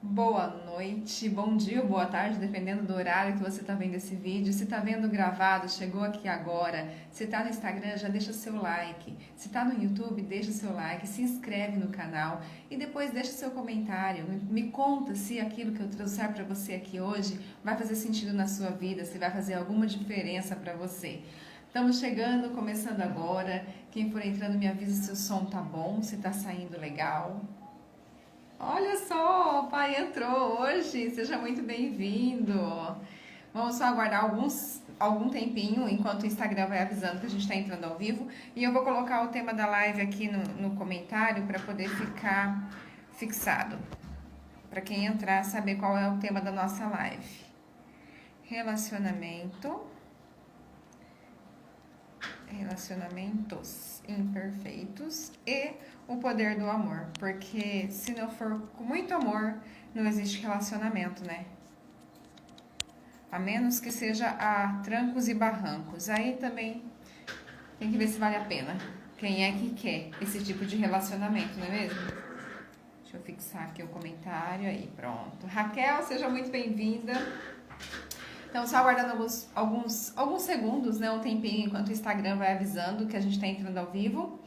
Boa noite, bom dia ou boa tarde, dependendo do horário que você está vendo esse vídeo. Se está vendo gravado, chegou aqui agora. Se está no Instagram, já deixa seu like. Se está no YouTube, deixa seu like, se inscreve no canal e depois deixa seu comentário. Me conta se aquilo que eu trouxer para você aqui hoje vai fazer sentido na sua vida, se vai fazer alguma diferença para você. Estamos chegando, começando agora. Quem for entrando, me avisa se o som tá bom, se tá saindo legal. Olha só, o pai entrou hoje, seja muito bem-vindo. Vamos só aguardar algum tempinho enquanto o Instagram vai avisando que a gente está entrando ao vivo. E eu vou colocar o tema da live aqui no comentário para poder ficar fixado. Para quem entrar, saber qual é o tema da nossa live. Relacionamentos imperfeitos e o poder do amor, porque se não for com muito amor, não existe relacionamento, né? A menos que seja a trancos e barrancos. Aí também tem que ver se vale a pena. Quem é que quer esse tipo de relacionamento, não é mesmo? Deixa eu fixar aqui o comentário aí, pronto. Raquel, seja muito bem-vinda. Então, só aguardando alguns segundos, né, um tempinho, enquanto o Instagram vai avisando que a gente está entrando ao vivo.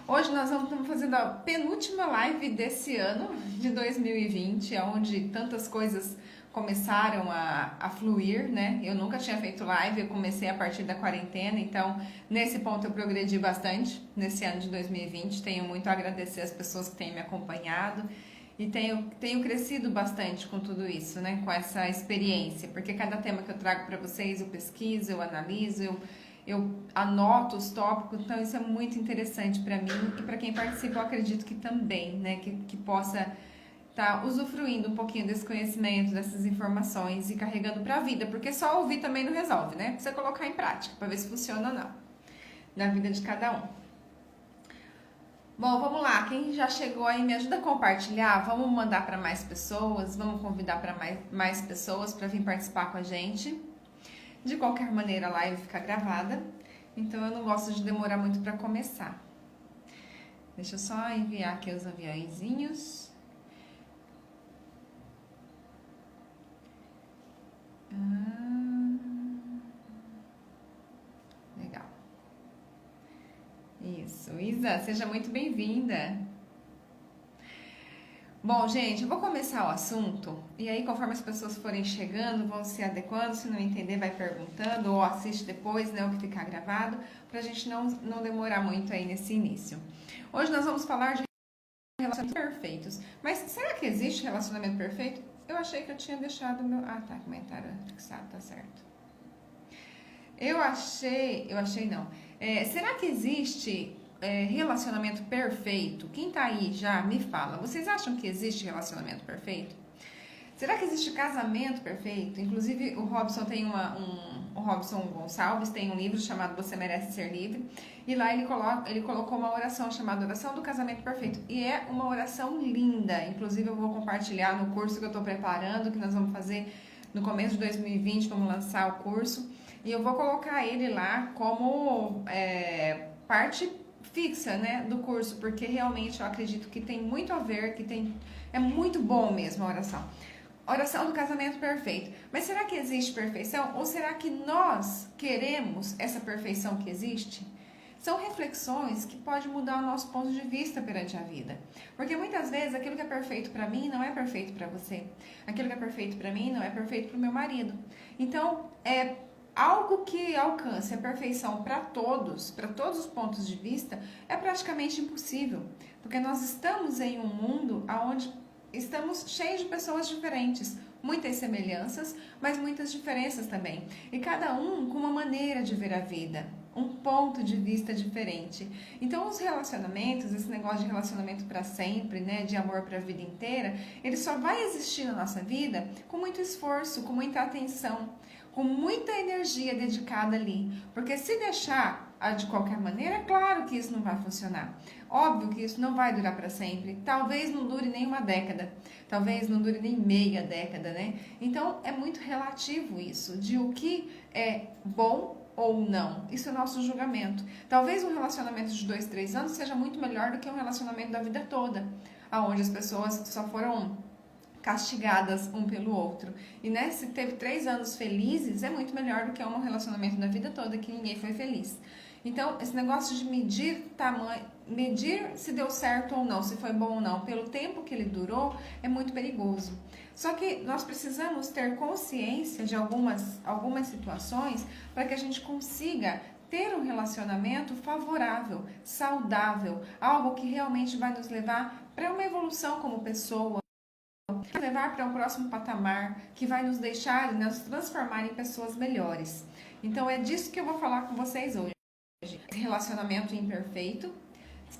Hoje nós estamos fazendo a penúltima live desse ano, de 2020, onde tantas coisas começaram a fluir, né? Eu nunca tinha feito live, eu comecei a partir da quarentena, então nesse ponto eu progredi bastante nesse ano de 2020. Tenho muito a agradecer as pessoas que têm me acompanhado. E tenho crescido bastante com tudo isso, né? Com essa experiência, porque cada tema que eu trago para vocês, eu pesquiso, eu analiso, eu anoto os tópicos, então isso é muito interessante para mim e para quem participa, eu acredito que também, né? Que possa estar usufruindo um pouquinho desse conhecimento, dessas informações e carregando para a vida, porque só ouvir também não resolve, né? Precisa colocar em prática para ver se funciona ou não, na vida de cada um. Bom, vamos lá. Quem já chegou aí, me ajuda a compartilhar. Vamos mandar para mais pessoas, vamos convidar para mais pessoas para vir participar com a gente. De qualquer maneira, a live fica gravada, então eu não gosto de demorar muito para começar. Deixa eu só enviar aqui os aviãozinhos. Legal. Isso, Isa, seja muito bem-vinda. Bom, gente, eu vou começar o assunto e aí conforme as pessoas forem chegando, vão se adequando, se não entender vai perguntando ou assiste depois, né, o que ficar gravado, pra gente não demorar muito aí nesse início. Hoje nós vamos falar de relacionamentos perfeitos, mas será que existe relacionamento perfeito? Eu achei que eu tinha deixado o meu... Ah, tá, comentário fixado, tá certo. Eu achei não. Será que existe relacionamento perfeito? Quem tá aí já me fala. Vocês acham que existe relacionamento perfeito? Será que existe casamento perfeito? Inclusive o Robson o Robson Gonçalves tem um livro chamado Você Merece Ser Livre e lá ele colocou uma oração chamada Oração do Casamento Perfeito e é uma oração linda. Inclusive eu vou compartilhar no curso que eu estou preparando, que nós vamos fazer no começo de 2020, vamos lançar o curso. E eu vou colocar ele lá como parte fixa, né, do curso, porque realmente eu acredito que tem muito a ver, é muito bom mesmo a oração. Oração do casamento perfeito. Mas será que existe perfeição? Ou será que nós queremos essa perfeição que existe? São reflexões que podem mudar o nosso ponto de vista perante a vida. Porque muitas vezes aquilo que é perfeito para mim não é perfeito para você. Aquilo que é perfeito para mim não é perfeito para o meu marido. Então, algo que alcance a perfeição para todos os pontos de vista, é praticamente impossível. Porque nós estamos em um mundo onde estamos cheios de pessoas diferentes, muitas semelhanças, mas muitas diferenças também. E cada um com uma maneira de ver a vida, um ponto de vista diferente. Então os relacionamentos, esse negócio de relacionamento para sempre, né, de amor para a vida inteira, ele só vai existir na nossa vida com muito esforço, com muita atenção, com muita energia dedicada ali. Porque se deixar de qualquer maneira, é claro que isso não vai funcionar. Óbvio que isso não vai durar para sempre. Talvez não dure nem uma década. Talvez não dure nem meia década, né? Então, é muito relativo isso, de o que é bom ou não. Isso é nosso julgamento. Talvez um relacionamento de 2, 3 anos seja muito melhor do que um relacionamento da vida toda, onde as pessoas só foram castigadas um pelo outro. E né, se teve 3 anos felizes, é muito melhor do que um relacionamento da vida toda que ninguém foi feliz. Então, esse negócio de medir tamanho, medir se deu certo ou não, se foi bom ou não, pelo tempo que ele durou, é muito perigoso. Só que nós precisamos ter consciência de algumas situações para que a gente consiga ter um relacionamento favorável, saudável, algo que realmente vai nos levar para uma evolução como pessoa, levar para um próximo patamar, que vai nos deixar, nos transformar em pessoas melhores. Então é disso que eu vou falar com vocês hoje. Relacionamento imperfeito.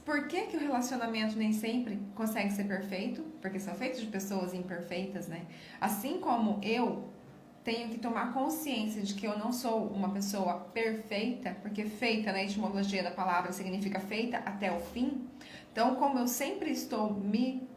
Por que que o relacionamento nem sempre consegue ser perfeito? Porque são feitos de pessoas imperfeitas, né? Assim como eu tenho que tomar consciência de que eu não sou uma pessoa perfeita, porque feita na etimologia da palavra significa feita até o fim. Então, como eu sempre estou me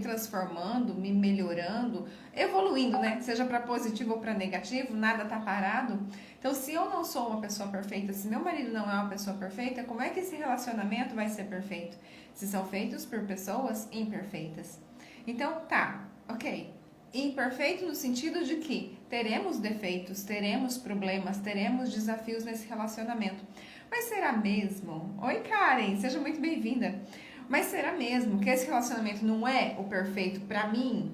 transformando, me melhorando, evoluindo, né? Seja para positivo ou para negativo, nada tá parado. Então, se eu não sou uma pessoa perfeita, se meu marido não é uma pessoa perfeita, como é que esse relacionamento vai ser perfeito? Se são feitos por pessoas imperfeitas. Então, tá, ok. Imperfeito no sentido de que teremos defeitos, teremos problemas, teremos desafios nesse relacionamento. Mas será mesmo? Oi, Karen, seja muito bem-vinda. Mas será mesmo que esse relacionamento não é o perfeito para mim?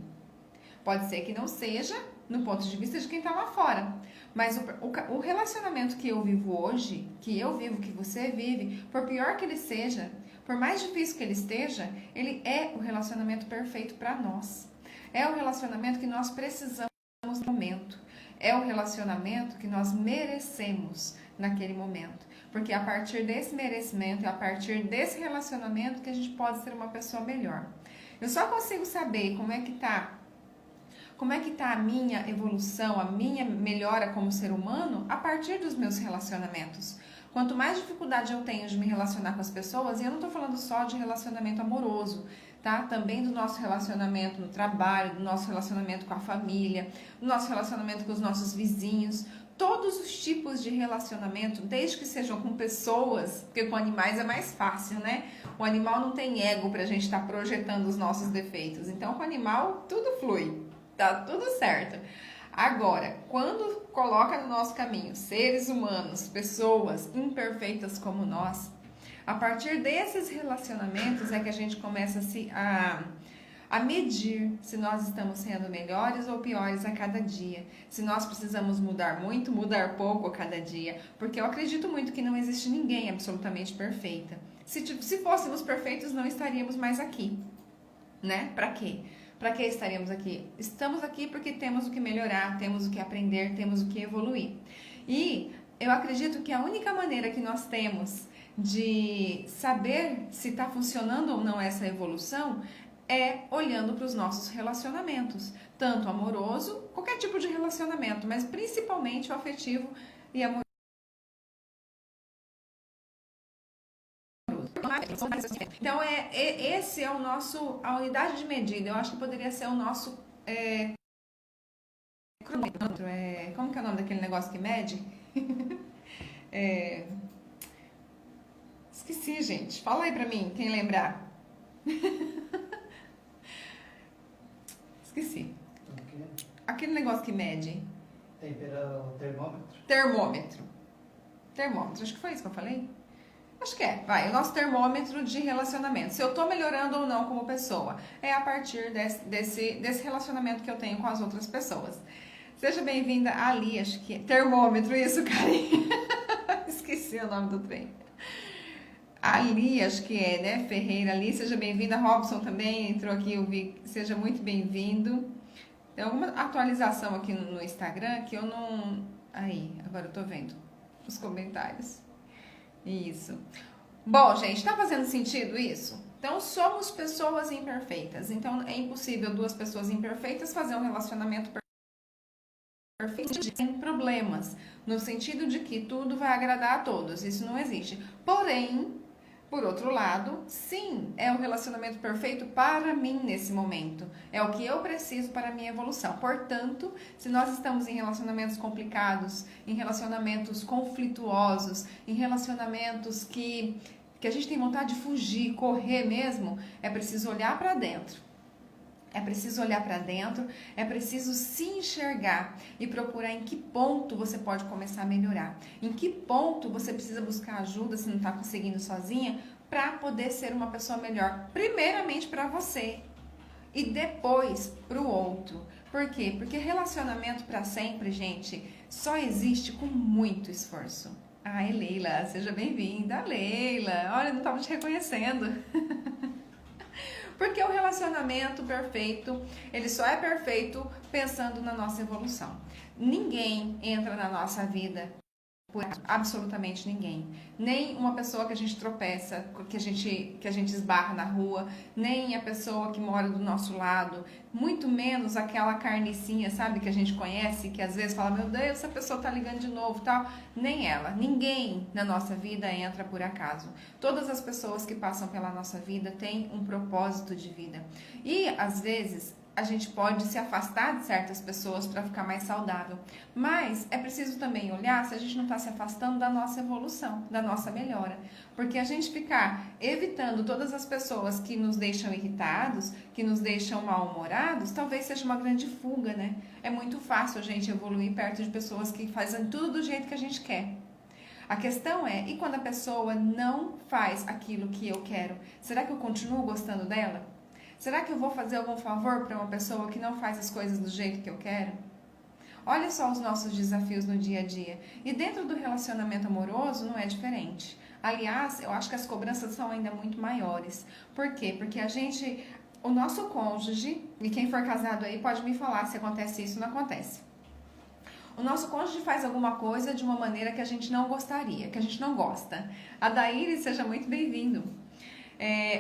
Pode ser que não seja no ponto de vista de quem está lá fora. Mas o relacionamento que eu vivo hoje, que eu vivo, que você vive, por pior que ele seja, por mais difícil que ele esteja, ele é o relacionamento perfeito para nós. É o relacionamento que nós precisamos no momento. É o relacionamento que nós merecemos naquele momento. Porque é a partir desse merecimento, é a partir desse relacionamento que a gente pode ser uma pessoa melhor. Eu só consigo saber como é que tá a minha evolução, a minha melhora como ser humano a partir dos meus relacionamentos. Quanto mais dificuldade eu tenho de me relacionar com as pessoas, e eu não estou falando só de relacionamento amoroso, tá? Também do nosso relacionamento no trabalho, do nosso relacionamento com a família, do nosso relacionamento com os nossos vizinhos, todos os tipos de relacionamento, desde que sejam com pessoas, porque com animais é mais fácil, né? O animal não tem ego pra gente estar projetando os nossos defeitos. Então, com o animal, tudo flui, tá tudo certo. Agora, quando coloca no nosso caminho seres humanos, pessoas imperfeitas como nós, a partir desses relacionamentos é que a gente começa a medir se nós estamos sendo melhores ou piores a cada dia. Se nós precisamos mudar muito, mudar pouco a cada dia. Porque eu acredito muito que não existe ninguém absolutamente perfeita. Se fôssemos perfeitos, não estaríamos mais aqui. Né? Pra quê? Para que estaríamos aqui? Estamos aqui porque temos o que melhorar, temos o que aprender, temos o que evoluir. E eu acredito que a única maneira que nós temos de saber se está funcionando ou não essa evolução é olhando para os nossos relacionamentos, tanto amoroso, qualquer tipo de relacionamento, mas principalmente o afetivo e amoroso. Então, esse é o nosso, a unidade de medida. Eu acho que poderia ser o nosso cronômetro. Como que é o nome daquele negócio que mede? Esqueci, gente. Fala aí pra mim, quem lembrar. Esqueci. Aquele negócio que mede. Termômetro. Termômetro. Acho que foi isso que eu falei. Acho que é. Vai, o nosso termômetro de relacionamento. Se eu tô melhorando ou não como pessoa. É a partir desse relacionamento que eu tenho com as outras pessoas. Seja bem-vinda, Ali, acho que é. Termômetro, isso, carinha. Esqueci o nome do trem. Ali, acho que é, né? Ferreira Ali, seja bem-vinda. Robson também entrou aqui, eu vi. Seja muito bem-vindo. Tem alguma atualização aqui no Instagram que eu não... Aí, agora eu tô vendo os comentários. Isso. Bom, gente, tá fazendo sentido isso? Então, somos pessoas imperfeitas. Então, é impossível duas pessoas imperfeitas fazer um relacionamento perfeito sem problemas. No sentido de que tudo vai agradar a todos. Isso não existe. Porém, por outro lado, sim, é o relacionamento perfeito para mim nesse momento. É o que eu preciso para a minha evolução. Portanto, se nós estamos em relacionamentos complicados, em relacionamentos conflituosos, em relacionamentos que a gente tem vontade de fugir, correr mesmo, é preciso olhar para dentro. É preciso olhar para dentro, é preciso se enxergar e procurar em que ponto você pode começar a melhorar. Em que ponto você precisa buscar ajuda se não está conseguindo sozinha para poder ser uma pessoa melhor. Primeiramente para você e depois para o outro. Por quê? Porque relacionamento para sempre, gente, só existe com muito esforço. Ai, Leila, seja bem-vinda. Leila, olha, não estava te reconhecendo. Porque o relacionamento perfeito, ele só é perfeito pensando na nossa evolução. Ninguém entra na nossa vida por absolutamente ninguém. Nem uma pessoa que a gente tropeça, que a gente esbarra na rua, nem a pessoa que mora do nosso lado, muito menos aquela carnicinha, sabe, que a gente conhece, que às vezes fala, meu Deus, essa pessoa tá ligando de novo, tal. Nem ela, ninguém na nossa vida entra por acaso. Todas as pessoas que passam pela nossa vida têm um propósito de vida. E às vezes a gente pode se afastar de certas pessoas para ficar mais saudável. Mas é preciso também olhar se a gente não está se afastando da nossa evolução, da nossa melhora. Porque a gente ficar evitando todas as pessoas que nos deixam irritados, que nos deixam mal-humorados, talvez seja uma grande fuga, né? É muito fácil a gente evoluir perto de pessoas que fazem tudo do jeito que a gente quer. A questão é, e quando a pessoa não faz aquilo que eu quero? Será que eu continuo gostando dela? Será que eu vou fazer algum favor para uma pessoa que não faz as coisas do jeito que eu quero? Olha só os nossos desafios no dia a dia. E dentro do relacionamento amoroso não é diferente. Aliás, eu acho que as cobranças são ainda muito maiores. Por quê? Porque o nosso cônjuge, e quem for casado aí pode me falar se acontece isso ou não acontece. O nosso cônjuge faz alguma coisa de uma maneira que a gente não gostaria, que a gente não gosta. Adaíri, seja muito bem-vindo.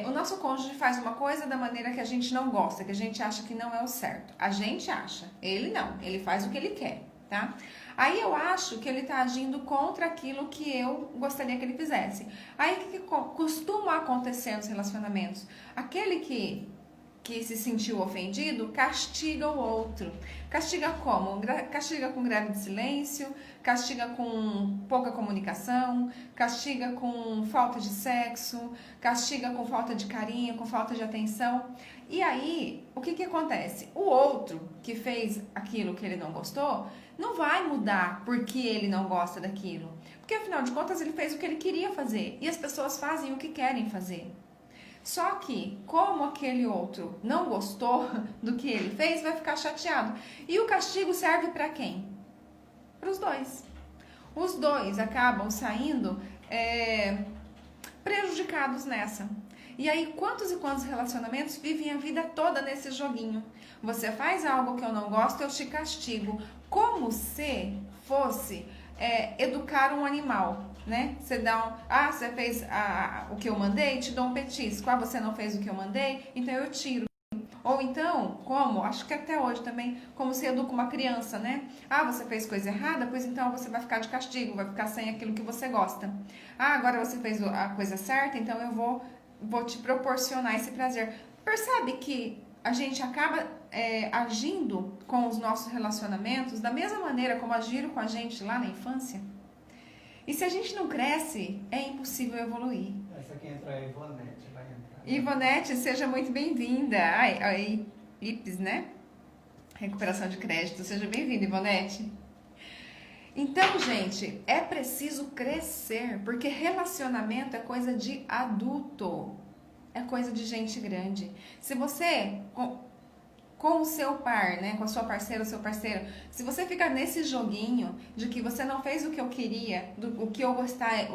O nosso cônjuge faz uma coisa da maneira que a gente não gosta, que a gente acha que não é o certo. A gente acha, ele não, ele faz o que ele quer, tá? Aí eu acho que ele tá agindo contra aquilo que eu gostaria que ele fizesse. Aí o que costuma acontecer nos relacionamentos? Aquele que se sentiu ofendido, castiga o outro. Castiga como? Castiga com greve de silêncio, castiga com pouca comunicação, castiga com falta de sexo, castiga com falta de carinho, com falta de atenção. E aí, o que acontece? O outro que fez aquilo que ele não gostou, não vai mudar porque ele não gosta daquilo. Porque afinal de contas ele fez o que ele queria fazer e as pessoas fazem o que querem fazer. Só que, como aquele outro não gostou do que ele fez, vai ficar chateado. E o castigo serve para quem? Para os dois. Os dois acabam saindo prejudicados nessa. E aí, quantos e quantos relacionamentos vivem a vida toda nesse joguinho? Você faz algo que eu não gosto, eu te castigo. Como se fosse educar um animal. Né? Você dá você fez o que eu mandei, te dou um petisco. Você não fez o que eu mandei, então eu tiro. Ou então, acho que até hoje também, como se educa uma criança, né? Você fez coisa errada, pois então você vai ficar de castigo, vai ficar sem aquilo que você gosta. Agora você fez a coisa certa, então eu vou te proporcionar esse prazer. Percebe que a gente acaba agindo com os nossos relacionamentos da mesma maneira como agiram com a gente lá na infância? E se a gente não cresce, é impossível evoluir. Essa aqui entra a Ivonete, vai entrar. Ivonete, seja muito bem-vinda. Ai, IPS, né? Recuperação de crédito. Seja bem-vinda, Ivonete. Então, gente, é preciso crescer, porque relacionamento é coisa de adulto. É coisa de gente grande. Se você... com o seu par, né, com a sua parceira, o seu parceiro, se você ficar nesse joguinho de que você não fez o que eu queria, o que eu gostei,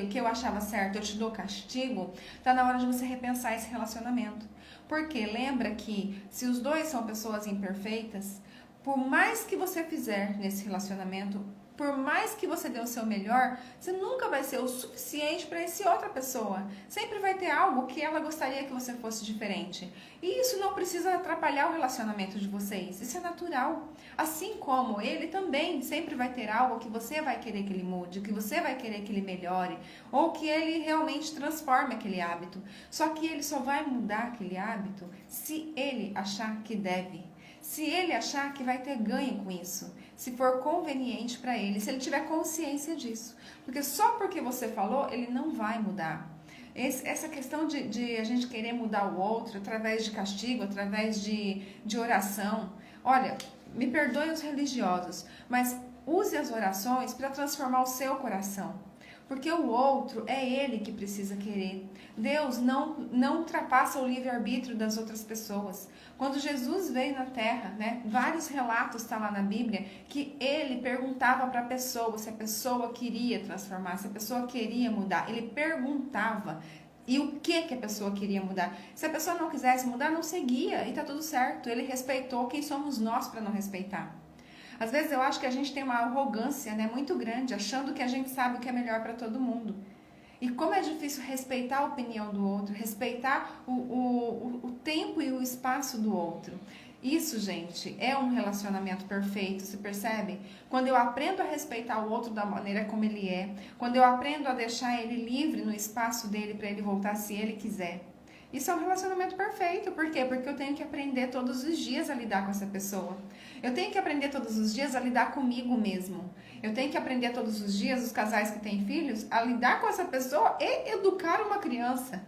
o que eu achava certo, eu te dou castigo, tá na hora de você repensar esse relacionamento. Porque lembra que se os dois são pessoas imperfeitas, por mais que você fizer nesse relacionamento, por mais que você dê o seu melhor, você nunca vai ser o suficiente para essa outra pessoa. Sempre vai ter algo que ela gostaria que você fosse diferente. E isso não precisa atrapalhar o relacionamento de vocês. Isso é natural. Assim como ele também sempre vai ter algo que você vai querer que ele mude, que você vai querer que ele melhore, ou que ele realmente transforme aquele hábito. Só que ele só vai mudar aquele hábito se ele achar que deve. Se ele achar que vai ter ganho com isso, se for conveniente para ele, se ele tiver consciência disso. Porque só porque você falou, ele não vai mudar. Essa questão de a gente querer mudar o outro através de castigo, através de oração. Olha, me perdoem os religiosos, mas use as orações para transformar o seu coração. Porque o outro é ele que precisa querer. Deus não ultrapassa o livre-arbítrio das outras pessoas. Quando Jesus veio na Terra, né, vários relatos estão lá na Bíblia, que ele perguntava para a pessoa se a pessoa queria transformar, se a pessoa queria mudar. Ele perguntava. E o que a pessoa queria mudar? Se a pessoa não quisesse mudar, não seguia e tá tudo certo. Ele respeitou. Quem somos nós para não respeitar? Às vezes eu acho que a gente tem uma arrogância, né, muito grande, achando que a gente sabe o que é melhor para todo mundo. E como é difícil respeitar a opinião do outro, respeitar o tempo e o espaço do outro. Isso, gente, é um relacionamento perfeito, se percebe? Quando eu aprendo a respeitar o outro da maneira como ele é, quando eu aprendo a deixar ele livre no espaço dele para ele voltar se ele quiser. Isso é um relacionamento perfeito. Por quê? Porque eu tenho que aprender todos os dias a lidar com essa pessoa. Eu tenho que aprender todos os dias a lidar comigo mesmo. Eu tenho que aprender todos os dias, os casais que têm filhos, a lidar com essa pessoa e educar uma criança.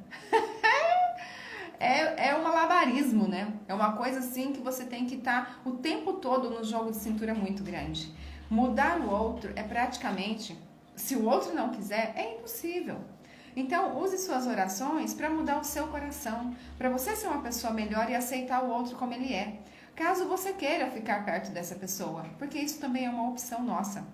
É um malabarismo, né? É uma coisa assim que você tem que estar o tempo todo no jogo de cintura muito grande. Mudar o outro é praticamente, se o outro não quiser, é impossível. Então, use suas orações para mudar o seu coração, para você ser uma pessoa melhor e aceitar o outro como ele é. Caso você queira ficar perto dessa pessoa, porque isso também é uma opção nossa.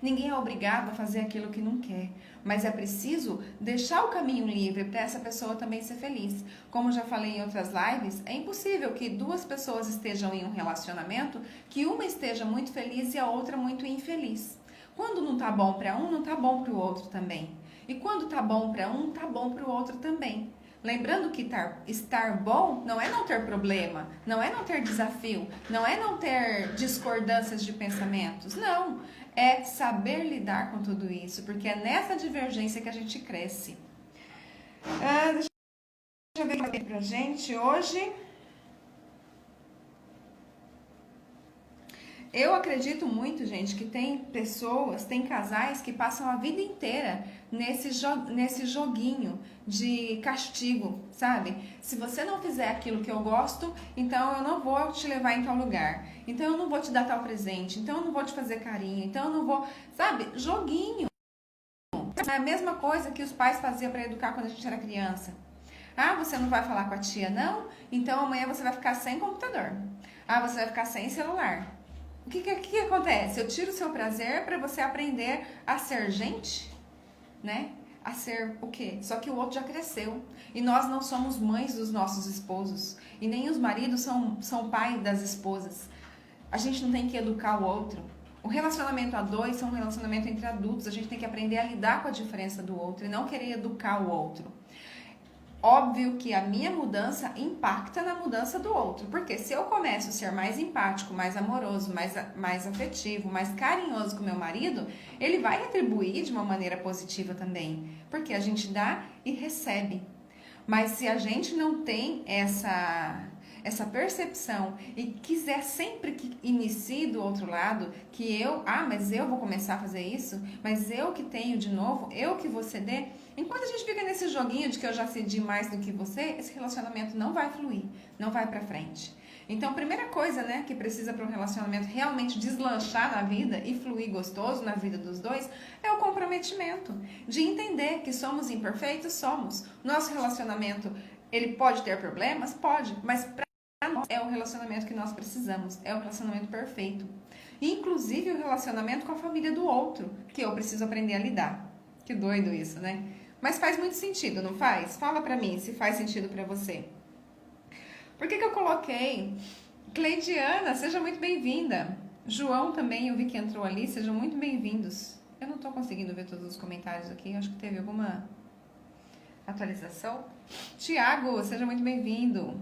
Ninguém é obrigado a fazer aquilo que não quer, mas é preciso deixar o caminho livre para essa pessoa também ser feliz. Como já falei em outras lives, é impossível que duas pessoas estejam em um relacionamento que uma esteja muito feliz e a outra muito infeliz. Quando não tá bom para um, não tá bom para o outro também. E quando tá bom para um, tá bom para o outro também. Lembrando que estar bom não é não ter problema, não é não ter desafio, não é não ter discordâncias de pensamentos, não. É saber lidar com tudo isso, porque é nessa divergência que a gente cresce. Deixa eu ver o que tem pra gente hoje. Eu acredito muito, gente, que tem pessoas, tem casais que passam a vida inteira nesse joguinho de castigo, sabe? Se você não fizer aquilo que eu gosto, então eu não vou te levar em tal lugar. Então eu não vou te dar tal presente. Então eu não vou te fazer carinho. Então eu não vou, sabe? Joguinho. É a mesma coisa que os pais faziam para educar quando a gente era criança. Ah, você não vai falar com a tia, não? Então amanhã você vai ficar sem computador. Ah, você vai ficar sem celular. O que acontece? Eu tiro o seu prazer para você aprender a ser gente, né? A ser o quê? Só que o outro já cresceu. E nós não somos mães dos nossos esposos. E nem os maridos são pais das esposas. A gente não tem que educar o outro. O relacionamento a dois é um relacionamento entre adultos. A gente tem que aprender a lidar com a diferença do outro e não querer educar o outro. Óbvio que a minha mudança impacta na mudança do outro, porque se eu começo a ser mais empático, mais amoroso, mais afetivo, mais carinhoso com meu marido, ele vai retribuir de uma maneira positiva também, porque a gente dá e recebe. Mas se a gente não tem essa percepção e quiser sempre que inicie do outro lado, que mas eu vou começar a fazer isso, mas eu que tenho de novo, eu que vou ceder. Enquanto a gente fica nesse joguinho de que eu já cedi mais do que você, esse relacionamento não vai fluir, não vai pra frente. Então, a primeira coisa, né, que precisa para um relacionamento realmente deslanchar na vida e fluir gostoso na vida dos dois, é o comprometimento. De entender que somos imperfeitos, somos. Nosso relacionamento, ele pode ter problemas? Pode, mas para nós é o relacionamento que nós precisamos, é o relacionamento perfeito. Inclusive o relacionamento com a família do outro, que eu preciso aprender a lidar. Que doido isso, né? Mas faz muito sentido, não faz? Fala pra mim se faz sentido pra você. Por que eu coloquei? Cleidiana, seja muito bem-vinda. João também, eu vi que entrou ali, sejam muito bem-vindos. Eu não tô conseguindo ver todos os comentários aqui, acho que teve alguma atualização. Tiago, seja muito bem-vindo.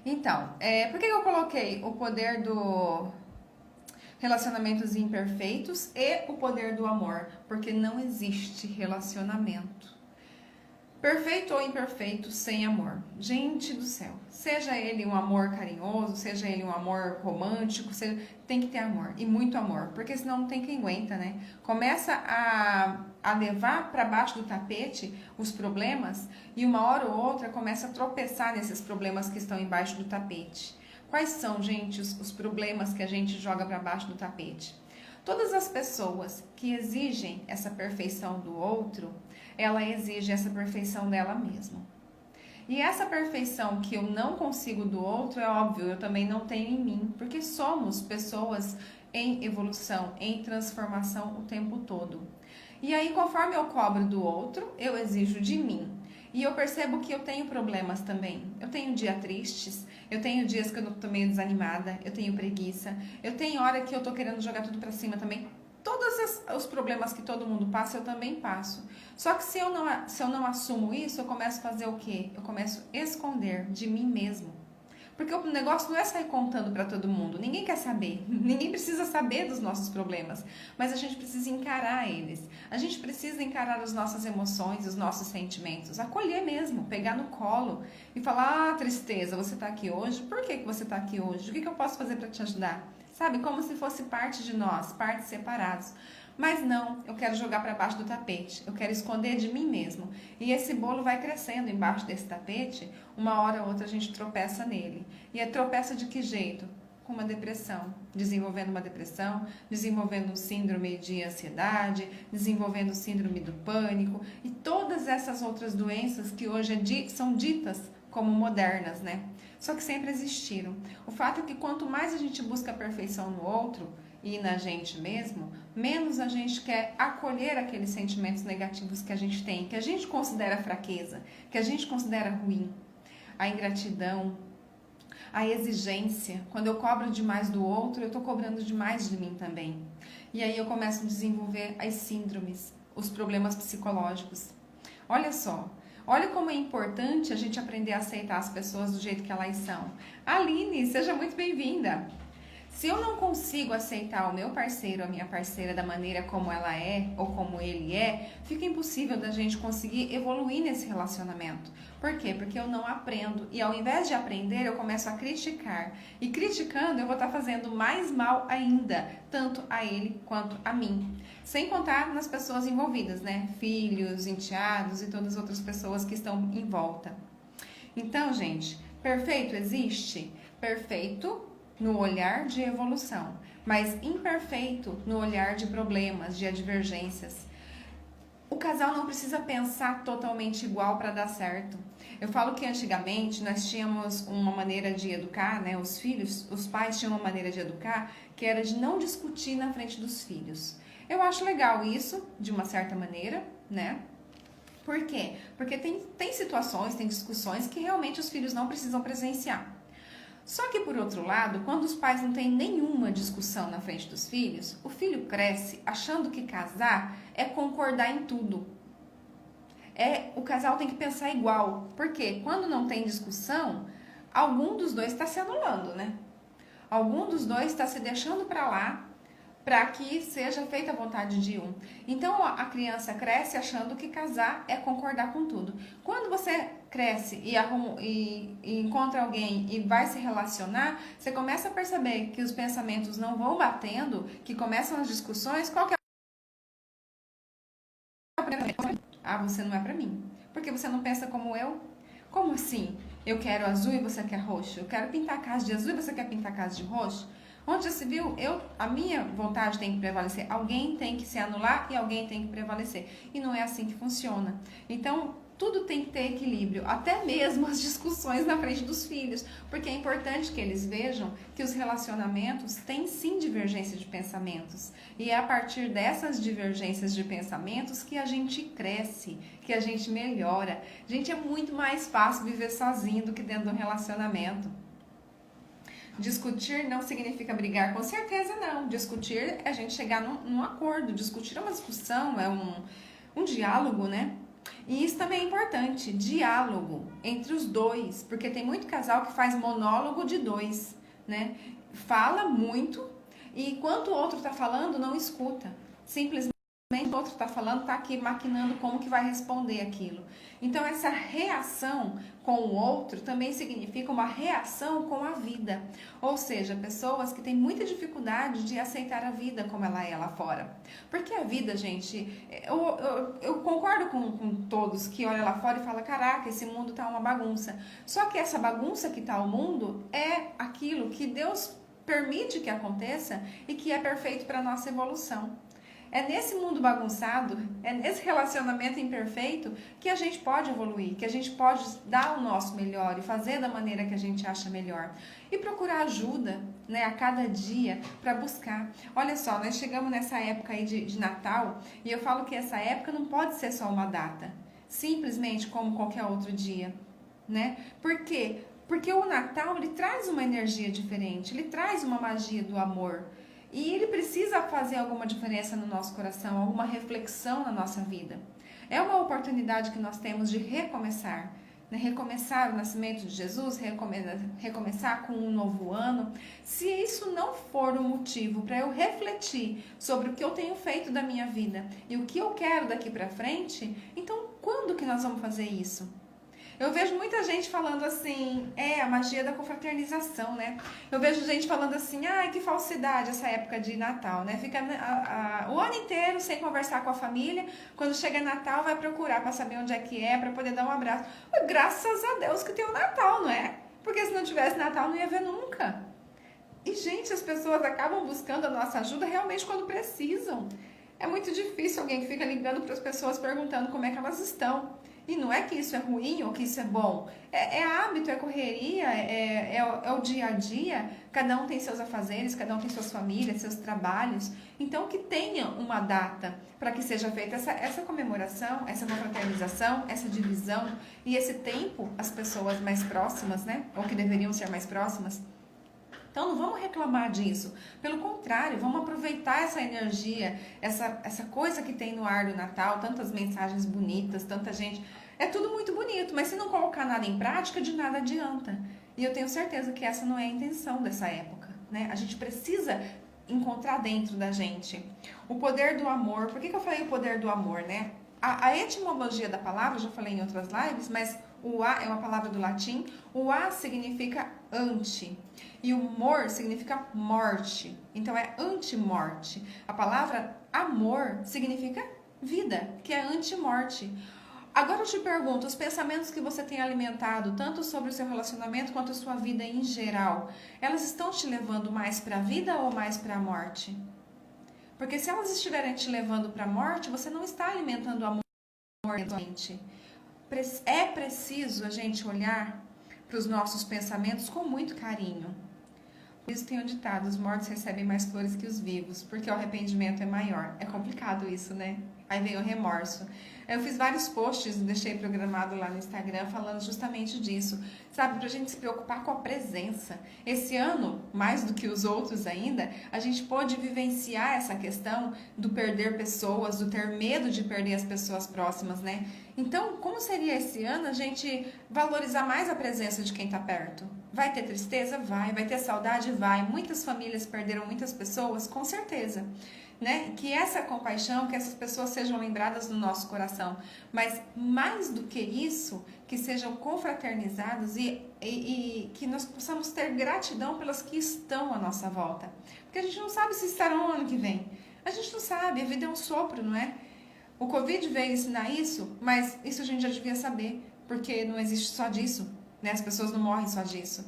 Então, por que eu coloquei o poder do relacionamentos imperfeitos e o poder do amor? Porque não existe relacionamento Perfeito ou imperfeito, sem amor. Gente do céu. Seja ele um amor carinhoso, seja ele um amor romântico, tem que ter amor. E muito amor. Porque senão não tem quem aguenta, né? Começa a levar para baixo do tapete os problemas e uma hora ou outra começa a tropeçar nesses problemas que estão embaixo do tapete. Quais são, gente, os problemas que a gente joga para baixo do tapete? Todas as pessoas que exigem essa perfeição do outro, ela exige essa perfeição dela mesma. E essa perfeição que eu não consigo do outro, é óbvio, eu também não tenho em mim, porque somos pessoas em evolução, em transformação o tempo todo. E aí, conforme eu cobro do outro, eu exijo de mim. E eu percebo que eu tenho problemas também. Eu tenho dias tristes, eu tenho dias que eu tô meio desanimada, eu tenho preguiça, eu tenho hora que eu tô querendo jogar tudo pra cima também. Todos os problemas que todo mundo passa, eu também passo. Só que se eu não assumo isso, eu começo a fazer o quê? Eu começo a esconder de mim mesmo. Porque o negócio não é sair contando para todo mundo. Ninguém quer saber. Ninguém precisa saber dos nossos problemas. Mas a gente precisa encarar eles. A gente precisa encarar as nossas emoções, os nossos sentimentos. Acolher mesmo, pegar no colo e falar: ah, tristeza, você está aqui hoje? Por que você está aqui hoje? O que eu posso fazer para te ajudar? Sabe? Como se fosse parte de nós, partes separadas. Mas não, eu quero jogar para baixo do tapete, eu quero esconder de mim mesmo. E esse bolo vai crescendo embaixo desse tapete, uma hora ou outra a gente tropeça nele. E é tropeça de que jeito? Com uma depressão, desenvolvendo uma depressão, desenvolvendo um síndrome de ansiedade, desenvolvendo síndrome do pânico e todas essas outras doenças que hoje são ditas como modernas, né? Só que sempre existiram. O fato é que quanto mais a gente busca a perfeição no outro e na gente mesmo, menos a gente quer acolher aqueles sentimentos negativos que a gente tem, que a gente considera fraqueza, que a gente considera ruim. A ingratidão, a exigência. Quando eu cobro demais do outro, eu estou cobrando demais de mim também. E aí eu começo a desenvolver as síndromes, os problemas psicológicos. Olha só. Olha como é importante a gente aprender a aceitar as pessoas do jeito que elas são. Aline, seja muito bem-vinda. Se eu não consigo aceitar o meu parceiro, a minha parceira da maneira como ela é ou como ele é, fica impossível da gente conseguir evoluir nesse relacionamento. Por quê? Porque eu não aprendo e ao invés de aprender eu começo a criticar. E criticando eu vou estar fazendo mais mal ainda, tanto a ele quanto a mim. Sem contar nas pessoas envolvidas, né? Filhos, enteados e todas as outras pessoas que estão em volta. Então, gente, perfeito existe? Perfeito no olhar de evolução, mas imperfeito no olhar de problemas, de advergências. O casal não precisa pensar totalmente igual para dar certo. Eu falo que antigamente nós tínhamos uma maneira de educar, né? Os pais tinham uma maneira de educar que era de não discutir na frente dos filhos. Eu acho legal isso, de uma certa maneira, né? Por quê? Porque tem situações, tem discussões que realmente os filhos não precisam presenciar. Só que, por outro lado, quando os pais não têm nenhuma discussão na frente dos filhos, o filho cresce achando que casar é concordar em tudo. O casal tem que pensar igual. Porque quando não tem discussão, algum dos dois está se anulando, né? Algum dos dois está se deixando para lá para que seja feita a vontade de um. Então, a criança cresce achando que casar é concordar com tudo. Quando você cresce e encontra alguém e vai se relacionar, você começa a perceber que os pensamentos não vão batendo, que começam as discussões. Qual que é a primeira coisa? Ah, você não é pra mim. Porque você não pensa como eu? Como assim? Eu quero azul e você quer roxo? Eu quero pintar a casa de azul e você quer pintar a casa de roxo? Onde já se viu, a minha vontade tem que prevalecer. Alguém tem que se anular e alguém tem que prevalecer. E não é assim que funciona. Então, tudo tem que ter equilíbrio, até mesmo as discussões na frente dos filhos, porque é importante que eles vejam que os relacionamentos têm sim divergência de pensamentos, e é a partir dessas divergências de pensamentos que a gente cresce, que a gente melhora. Gente, é muito mais fácil viver sozinho do que dentro de um relacionamento. Discutir não significa brigar, com certeza não. Discutir é a gente chegar num acordo, discutir é uma discussão, é um diálogo, né? E isso também é importante, diálogo entre os dois, porque tem muito casal que faz monólogo de dois, né? Fala muito e enquanto o outro tá falando, não escuta. Simplesmente o outro está falando, está aqui maquinando como que vai responder aquilo. Então, essa reação com o outro também significa uma reação com a vida. Ou seja, pessoas que têm muita dificuldade de aceitar a vida como ela é lá fora. Porque a vida, gente, eu concordo com todos que olham lá fora e falam, caraca, esse mundo tá uma bagunça. Só que essa bagunça que tá o mundo é aquilo que Deus permite que aconteça e que é perfeito para a nossa evolução. É nesse mundo bagunçado, é nesse relacionamento imperfeito que a gente pode evoluir, que a gente pode dar o nosso melhor e fazer da maneira que a gente acha melhor. E procurar ajuda, né, a cada dia para buscar. Olha só, nós chegamos nessa época aí de Natal e eu falo que essa época não pode ser só uma data, simplesmente como qualquer outro dia, né? Por quê? Porque o Natal, ele traz uma energia diferente, ele traz uma magia do amor. E ele precisa fazer alguma diferença no nosso coração, alguma reflexão na nossa vida. É uma oportunidade que nós temos de recomeçar. Né? Recomeçar o nascimento de Jesus, recomeçar com um novo ano. Se isso não for um motivo para eu refletir sobre o que eu tenho feito da minha vida e o que eu quero daqui para frente, então quando que nós vamos fazer isso? Eu vejo muita gente falando assim, a magia da confraternização, né? Eu vejo gente falando assim, que falsidade essa época de Natal, né? Fica o ano inteiro sem conversar com a família, quando chega Natal vai procurar para saber onde é que é, para poder dar um abraço. Mas, graças a Deus que tem o Natal, não é? Porque se não tivesse Natal não ia ver nunca. E, gente, as pessoas acabam buscando a nossa ajuda realmente quando precisam. É muito difícil alguém que fica ligando para as pessoas perguntando como é que elas estão. E não é que isso é ruim ou que isso é bom. É hábito, é correria, é o dia a dia. Cada um tem seus afazeres, cada um tem suas famílias, seus trabalhos. Então, que tenha uma data para que seja feita essa comemoração, essa confraternização, essa divisão. E esse tempo, as pessoas mais próximas, né? Ou que deveriam ser mais próximas. Então, não vamos reclamar disso. Pelo contrário, vamos aproveitar essa energia, essa coisa que tem no ar do Natal, tantas mensagens bonitas, tanta gente. É tudo muito bonito, mas se não colocar nada em prática, de nada adianta. E eu tenho certeza que essa não é a intenção dessa época, né? A gente precisa encontrar dentro da gente o poder do amor. Por que eu falei o poder do amor, né? A etimologia da palavra, já falei em outras lives, mas o A é uma palavra do latim. O A significa ante e o mor significa morte. Então é anti-morte. A palavra amor significa vida, que é anti-morte. Agora eu te pergunto, os pensamentos que você tem alimentado, tanto sobre o seu relacionamento quanto a sua vida em geral, elas estão te levando mais para a vida ou mais para a morte? Porque se elas estiverem te levando para a morte, você não está alimentando o amor mente. É preciso a gente olhar para os nossos pensamentos com muito carinho. Por isso tem o ditado, os mortos recebem mais flores que os vivos, porque o arrependimento é maior. É complicado isso, né? Aí vem o remorso. Eu fiz vários posts, deixei programado lá no Instagram, falando justamente disso. Sabe, pra gente se preocupar com a presença. Esse ano, mais do que os outros ainda, a gente pôde vivenciar essa questão do perder pessoas, do ter medo de perder as pessoas próximas, né? Então, como seria esse ano a gente valorizar mais a presença de quem tá perto? Vai ter tristeza? Vai. Vai ter saudade? Vai. Muitas famílias perderam muitas pessoas? Com certeza. Né? Que essa compaixão, que essas pessoas sejam lembradas no nosso coração. Mas mais do que isso, que sejam confraternizados e que nós possamos ter gratidão pelas que estão à nossa volta. Porque a gente não sabe se estarão no ano que vem. A gente não sabe, a vida é um sopro, não é? O Covid veio ensinar isso, mas isso a gente já devia saber, porque não existe só disso, né? As pessoas não morrem só disso.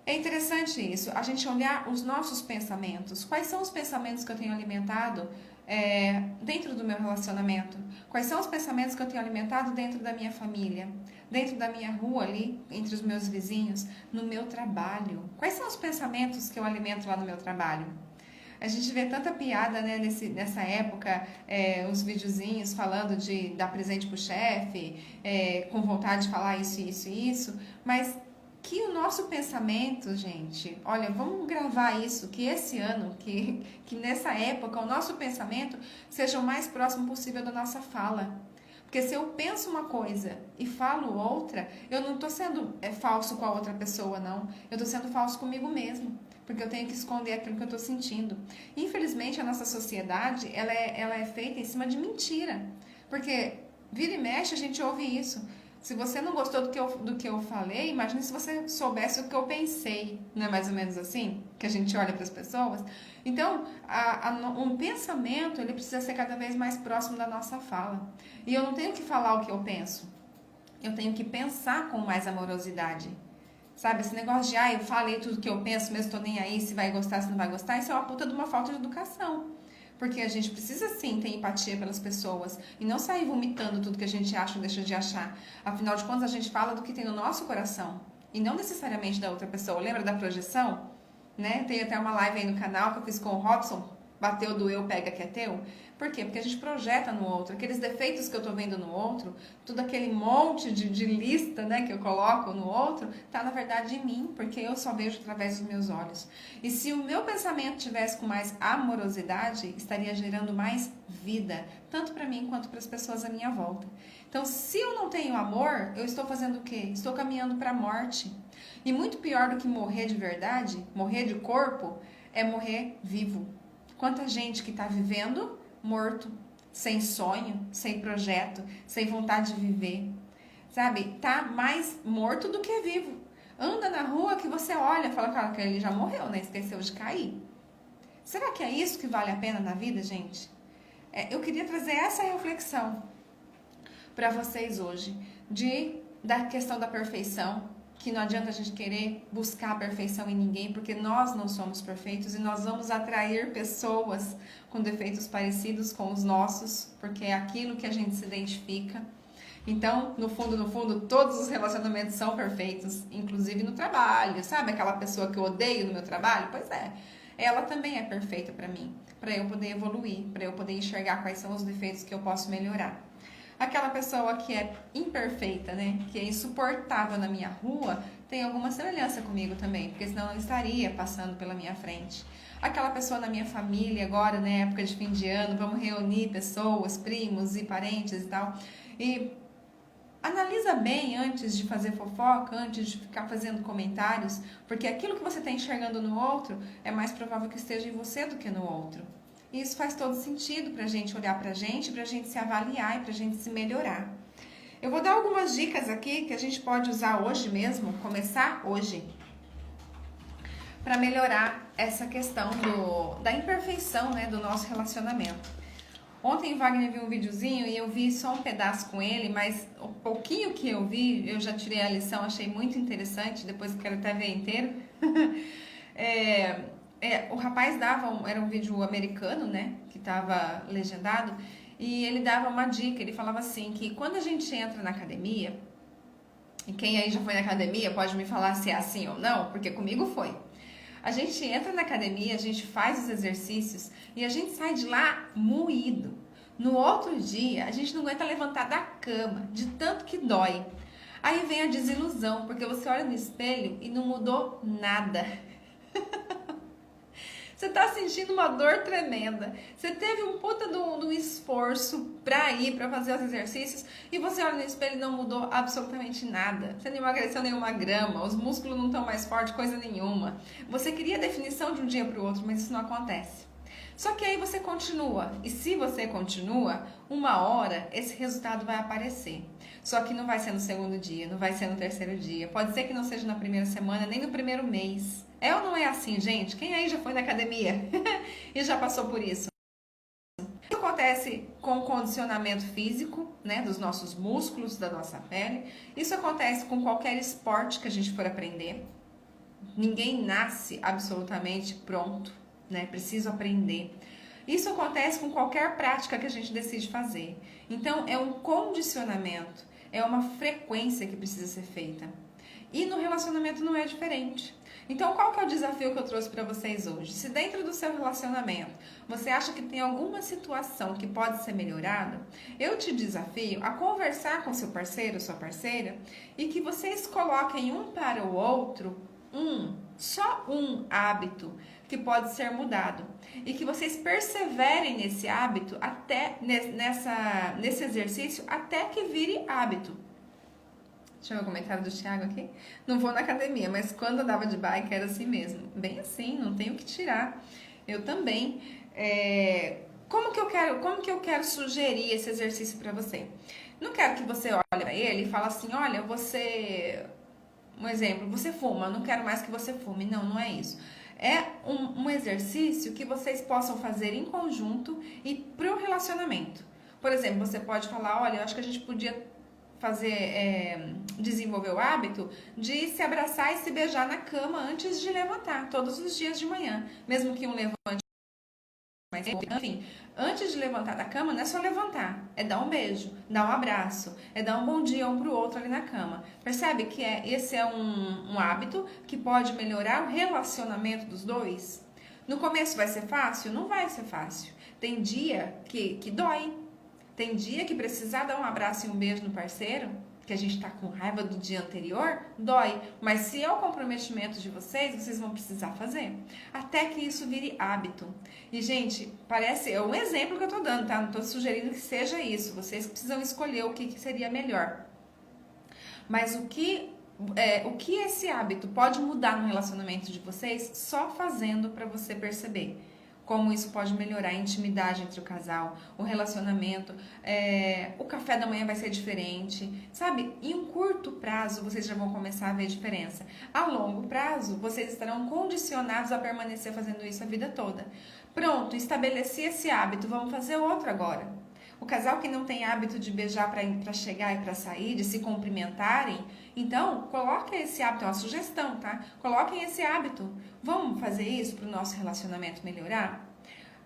É interessante isso, a gente olhar os nossos pensamentos. Quais são os pensamentos que eu tenho alimentado dentro do meu relacionamento? Quais são os pensamentos que eu tenho alimentado dentro da minha família? Dentro da minha rua ali, entre os meus vizinhos? No meu trabalho? Quais são os pensamentos que eu alimento lá no meu trabalho? A gente vê tanta piada, né, nessa época, os videozinhos falando de dar presente pro chefe, com vontade de falar isso, isso e isso, mas que o nosso pensamento, gente, olha, vamos gravar isso, que esse ano, que nessa época, o nosso pensamento seja o mais próximo possível da nossa fala. Porque se eu penso uma coisa e falo outra, eu não estou sendo falso com a outra pessoa, não. Eu estou sendo falso comigo mesmo. Porque eu tenho que esconder aquilo que eu estou sentindo. Infelizmente, a nossa sociedade, ela é feita em cima de mentira. Porque vira e mexe, a gente ouve isso. Se você não gostou do que eu falei, imagine se você soubesse o que eu pensei. Não é mais ou menos assim que a gente olha para as pessoas? Então, um pensamento, ele precisa ser cada vez mais próximo da nossa fala. E eu não tenho que falar o que eu penso. Eu tenho que pensar com mais amorosidade. Sabe, esse negócio de, eu falei tudo que eu penso, mesmo tô nem aí, se vai gostar, se não vai gostar, isso é uma puta de uma falta de educação. Porque a gente precisa sim ter empatia pelas pessoas e não sair vomitando tudo que a gente acha ou deixa de achar. Afinal de contas, a gente fala do que tem no nosso coração e não necessariamente da outra pessoa. Lembra da projeção? Né? Tem até uma live aí no canal que eu fiz com o Robson, bateu, doeu, pega que é teu. Por quê? Porque a gente projeta no outro, aqueles defeitos que eu tô vendo no outro, tudo aquele monte de lista, né, que eu coloco no outro, tá na verdade em mim, porque eu só vejo através dos meus olhos. E se o meu pensamento tivesse com mais amorosidade, estaria gerando mais vida, tanto para mim quanto para as pessoas à minha volta. Então, se eu não tenho amor, eu estou fazendo o quê? Estou caminhando para a morte. E muito pior do que morrer de verdade, morrer de corpo, é morrer vivo. Quanta gente que está vivendo morto, sem sonho, sem projeto, sem vontade de viver, sabe? Tá mais morto do que vivo. Anda na rua que você olha e fala, cara, que ele já morreu, né? Esqueceu de cair. Será que é isso que vale a pena na vida, gente? Eu queria trazer essa reflexão para vocês hoje, da questão da perfeição, que não adianta a gente querer buscar a perfeição em ninguém, porque nós não somos perfeitos e nós vamos atrair pessoas com defeitos parecidos com os nossos, porque é aquilo que a gente se identifica. Então, no fundo, todos os relacionamentos são perfeitos, inclusive no trabalho, sabe? Aquela pessoa que eu odeio no meu trabalho? Pois é, ela também é perfeita para mim, para eu poder evoluir, para eu poder enxergar quais são os defeitos que eu posso melhorar. Aquela pessoa que é imperfeita, né? Que é insuportável na minha rua, tem alguma semelhança comigo também, porque senão não estaria passando pela minha frente. Aquela pessoa na minha família agora, né? Época de fim de ano, vamos reunir pessoas, primos e parentes e tal. E analisa bem antes de fazer fofoca, antes de ficar fazendo comentários, porque aquilo que você está enxergando no outro é mais provável que esteja em você do que no outro. E isso faz todo sentido para a gente olhar para a gente se avaliar e para a gente se melhorar. Eu vou dar algumas dicas aqui que a gente pode usar hoje mesmo, começar hoje, para melhorar essa questão da imperfeição, né, do nosso relacionamento. Ontem o Wagner viu um videozinho e eu vi só um pedaço com ele, mas o pouquinho que eu vi, eu já tirei a lição, achei muito interessante, depois eu quero até ver inteiro. O rapaz era um vídeo americano, né, que estava legendado, e ele dava uma dica, ele falava assim, que quando a gente entra na academia, e quem aí já foi na academia pode me falar se é assim ou não, porque comigo foi. A gente entra na academia, a gente faz os exercícios e a gente sai de lá moído. No outro dia, a gente não aguenta levantar da cama, de tanto que dói. Aí vem a desilusão, porque você olha no espelho e não mudou nada. Você tá sentindo uma dor tremenda. Você teve um puta de um esforço pra ir, pra fazer os exercícios, e você olha no espelho e não mudou absolutamente nada. Você não emagreceu nenhuma grama, os músculos não estão mais fortes, coisa nenhuma. Você queria definição de um dia pro outro, mas isso não acontece. Só que aí você continua, e se você continua, uma hora esse resultado vai aparecer. Só que não vai ser no segundo dia, não vai ser no terceiro dia, pode ser que não seja na primeira semana, nem no primeiro mês. É ou não é assim, gente? Quem aí já foi na academia e já passou por isso? Isso acontece com o condicionamento físico, né, dos nossos músculos, da nossa pele. Isso acontece com qualquer esporte que a gente for aprender. Ninguém nasce absolutamente pronto, né? Preciso aprender. Isso acontece com qualquer prática que a gente decide fazer. Então, é um condicionamento, é uma frequência que precisa ser feita. E no relacionamento não é diferente. Então, qual que é o desafio que eu trouxe para vocês hoje? Se dentro do seu relacionamento você acha que tem alguma situação que pode ser melhorada, eu te desafio a conversar com seu parceiro, sua parceira, e que vocês coloquem um para o outro só um hábito que pode ser mudado. E que vocês perseverem nesse hábito, nesse exercício, até que vire hábito. Deixa eu ver o comentário do Thiago aqui. Não vou na academia, mas quando eu andava de bike era assim mesmo. Bem assim, não tenho o que tirar. Eu também. Como que eu quero sugerir esse exercício para você? Não quero que você olhe para ele e fale assim, olha, um exemplo, você fuma, não quero mais que você fume. Não, não é isso. É um exercício que vocês possam fazer em conjunto e para o relacionamento. Por exemplo, você pode falar, olha, eu acho que a gente podia desenvolver o hábito de se abraçar e se beijar na cama antes de levantar, todos os dias de manhã. Mesmo que um levante mais, enfim, antes de levantar da cama, não é só levantar, é dar um beijo, dar um abraço, é dar um bom dia um pro outro ali na cama. Percebe que esse é um hábito que pode melhorar o relacionamento dos dois? No começo vai ser fácil? Não vai ser fácil. Tem dia que dói. Tem dia que precisar dar um abraço e um beijo no parceiro, que a gente tá com raiva do dia anterior, dói. Mas se é o comprometimento de vocês vão precisar fazer. Até que isso vire hábito. E, gente, é um exemplo que eu tô dando, tá? Não tô sugerindo que seja isso. Vocês precisam escolher o que seria melhor. Mas o que esse hábito pode mudar no relacionamento de vocês, só fazendo para você perceber. Como isso pode melhorar a intimidade entre o casal, o relacionamento, o café da manhã vai ser diferente, sabe? Em um curto prazo, vocês já vão começar a ver diferença. A longo prazo, vocês estarão condicionados a permanecer fazendo isso a vida toda. Pronto, estabeleci esse hábito, vamos fazer outro agora. O casal que não tem hábito de beijar para chegar e para sair, de se cumprimentarem, então coloquem esse hábito, é uma sugestão, tá? Coloquem esse hábito. Vamos fazer isso para o nosso relacionamento melhorar?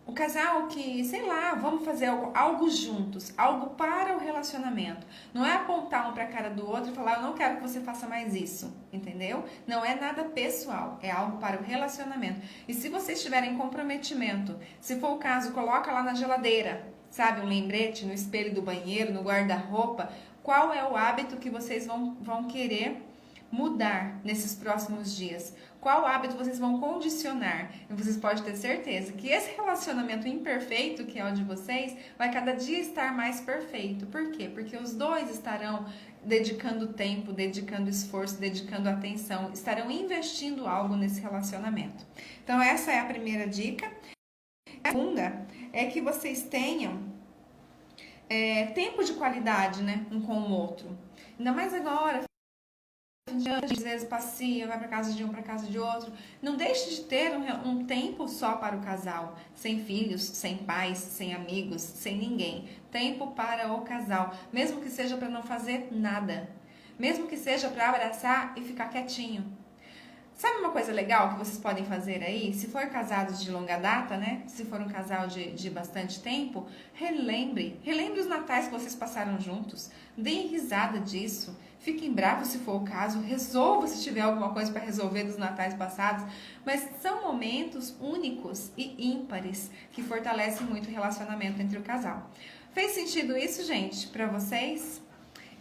O casal que, sei lá, vamos fazer algo juntos, algo para o relacionamento. Não é apontar um para a cara do outro e falar, eu não quero que você faça mais isso, entendeu? Não é nada pessoal, é algo para o relacionamento. E se vocês tiverem comprometimento, se for o caso, coloca lá na geladeira, sabe, um lembrete no espelho do banheiro, no guarda-roupa. Qual é o hábito que vocês vão querer mudar nesses próximos dias? Qual hábito vocês vão condicionar? E vocês podem ter certeza que esse relacionamento imperfeito, que é o de vocês, vai cada dia estar mais perfeito. Por quê? Porque os dois estarão dedicando tempo, dedicando esforço, dedicando atenção, estarão investindo algo nesse relacionamento. Então, essa é a primeira dica. A segunda é que vocês tenham tempo de qualidade, né, um com o outro. Ainda mais agora, às vezes passeia, vai para casa de um, para casa de outro. Não deixe de ter um tempo só para o casal, sem filhos, sem pais, sem amigos, sem ninguém. Tempo para o casal, mesmo que seja para não fazer nada, mesmo que seja para abraçar e ficar quietinho. Sabe uma coisa legal que vocês podem fazer aí? Se for casados de longa data, né? Se for um casal de bastante tempo, relembre os natais que vocês passaram juntos. Deem risada disso. Fiquem bravos se for o caso. Resolva se tiver alguma coisa para resolver dos natais passados. Mas são momentos únicos e ímpares que fortalecem muito o relacionamento entre o casal. Fez sentido isso, gente, para vocês?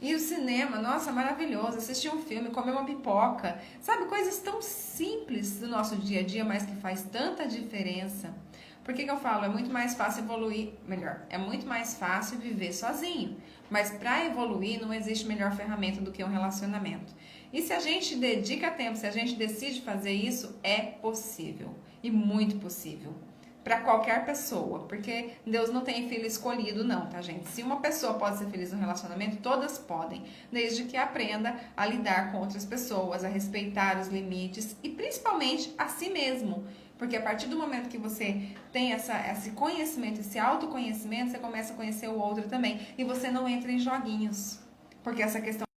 E o cinema, nossa, maravilhoso, assistir um filme, comer uma pipoca, sabe, coisas tão simples do nosso dia a dia, mas que faz tanta diferença. Por que eu falo? É muito mais fácil evoluir, é muito mais fácil viver sozinho, mas para evoluir não existe melhor ferramenta do que um relacionamento. E se a gente dedica tempo, se a gente decide fazer isso, é possível, e muito possível. Para qualquer pessoa, porque Deus não tem filho escolhido não, tá, gente? Se uma pessoa pode ser feliz no relacionamento, todas podem, desde que aprenda a lidar com outras pessoas, a respeitar os limites e principalmente a si mesmo, porque a partir do momento que você tem esse conhecimento, esse autoconhecimento, você começa a conhecer o outro também, e você não entra em joguinhos, porque essa questão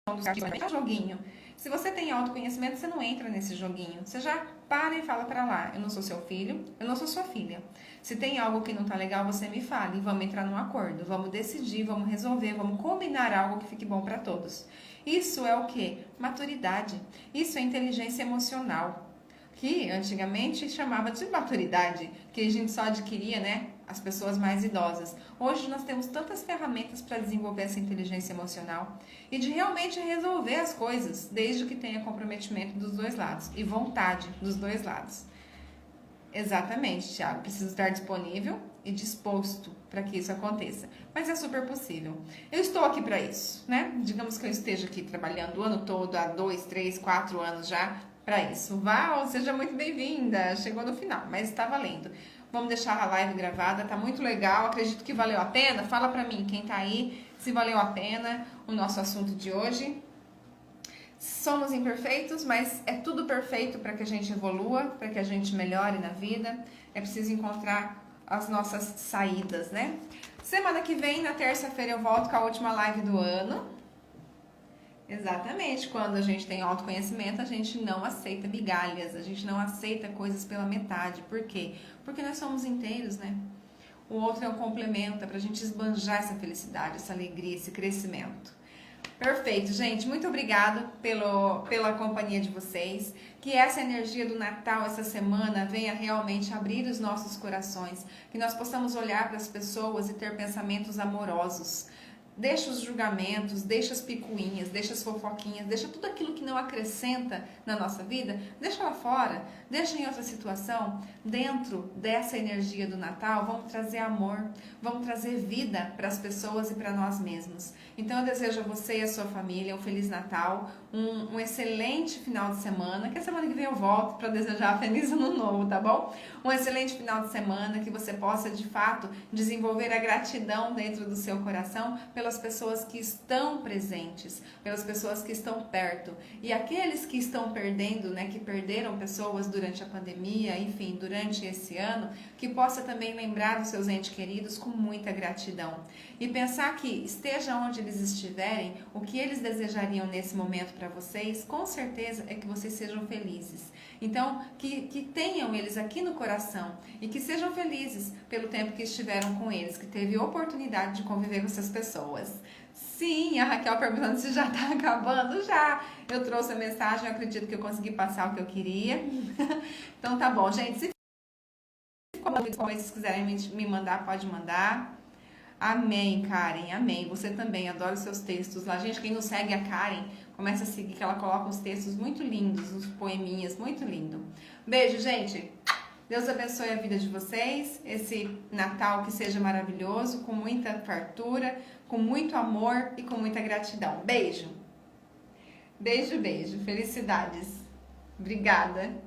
do joguinho. Se você tem autoconhecimento, você não entra nesse joguinho. Você já para e fala pra lá, eu não sou seu filho, eu não sou sua filha. Se tem algo que não tá legal, você me fala e vamos entrar num acordo. Vamos decidir, vamos resolver, vamos combinar algo que fique bom pra todos. Isso é o quê? Maturidade. Isso é inteligência emocional, que antigamente chamava de maturidade, que a gente só adquiria, né, as pessoas mais idosas. Hoje nós temos tantas ferramentas para desenvolver essa inteligência emocional e de realmente resolver as coisas, desde que tenha comprometimento dos dois lados e vontade dos dois lados. Exatamente, Thiago. Preciso estar disponível e disposto para que isso aconteça. Mas é super possível. Eu estou aqui para isso, né? Digamos que eu esteja aqui trabalhando o ano todo, há 2, 3, 4 anos já, para isso. Val, seja muito bem-vinda. Chegou no final, mas está valendo. Vamos deixar a live gravada, tá muito legal. Acredito que valeu a pena. Fala para mim, quem tá aí, se valeu a pena o nosso assunto de hoje. Somos imperfeitos, mas é tudo perfeito para que a gente evolua, para que a gente melhore na vida. É preciso encontrar as nossas saídas, né? Semana que vem, na terça-feira, eu volto com a última live do ano. Exatamente, quando a gente tem autoconhecimento, a gente não aceita migalhas, a gente não aceita coisas pela metade. Por quê? Porque nós somos inteiros, né? O outro é um complemento, é pra gente esbanjar essa felicidade, essa alegria, esse crescimento. Perfeito, gente. Muito obrigada pela companhia de vocês. Que essa energia do Natal, essa semana, venha realmente abrir os nossos corações. Que nós possamos olhar para as pessoas e ter pensamentos amorosos. Deixa os julgamentos, deixa as picuinhas, deixa as fofoquinhas, deixa tudo aquilo que não acrescenta na nossa vida, deixa lá fora, deixa em outra situação. Dentro dessa energia do Natal, vamos trazer amor, vamos trazer vida para as pessoas e para nós mesmos. Então eu desejo a você e a sua família um Feliz Natal, um excelente final de semana, que a semana que vem eu volto para desejar Feliz Ano Novo, tá bom? Um excelente final de semana, que você possa de fato desenvolver a gratidão dentro do seu coração pelas pessoas que estão presentes, pelas pessoas que estão perto. E aqueles que estão perdendo, né, que perderam pessoas durante a pandemia, enfim, durante esse ano, que possa também lembrar dos seus entes queridos com muita gratidão. E pensar que, esteja onde eles estiverem, o que eles desejariam nesse momento para vocês, com certeza é que vocês sejam felizes. Então, que tenham eles aqui no coração e que sejam felizes pelo tempo que estiveram com eles, que teve oportunidade de conviver com essas pessoas. Sim, a Raquel perguntando se já está acabando. Já! Eu trouxe a mensagem, eu acredito que eu consegui passar o que eu queria. Então tá bom, gente. Se vocês quiserem me mandar, pode mandar. Amém, Karen, amém. Você também, adoro seus textos lá. Gente, quem não segue a Karen, começa a seguir, que ela coloca uns textos muito lindos, uns poeminhas, muito lindo. Beijo, gente. Deus abençoe a vida de vocês. Esse Natal que seja maravilhoso, com muita fartura, com muito amor e com muita gratidão. Beijo. Beijo, beijo. Felicidades. Obrigada.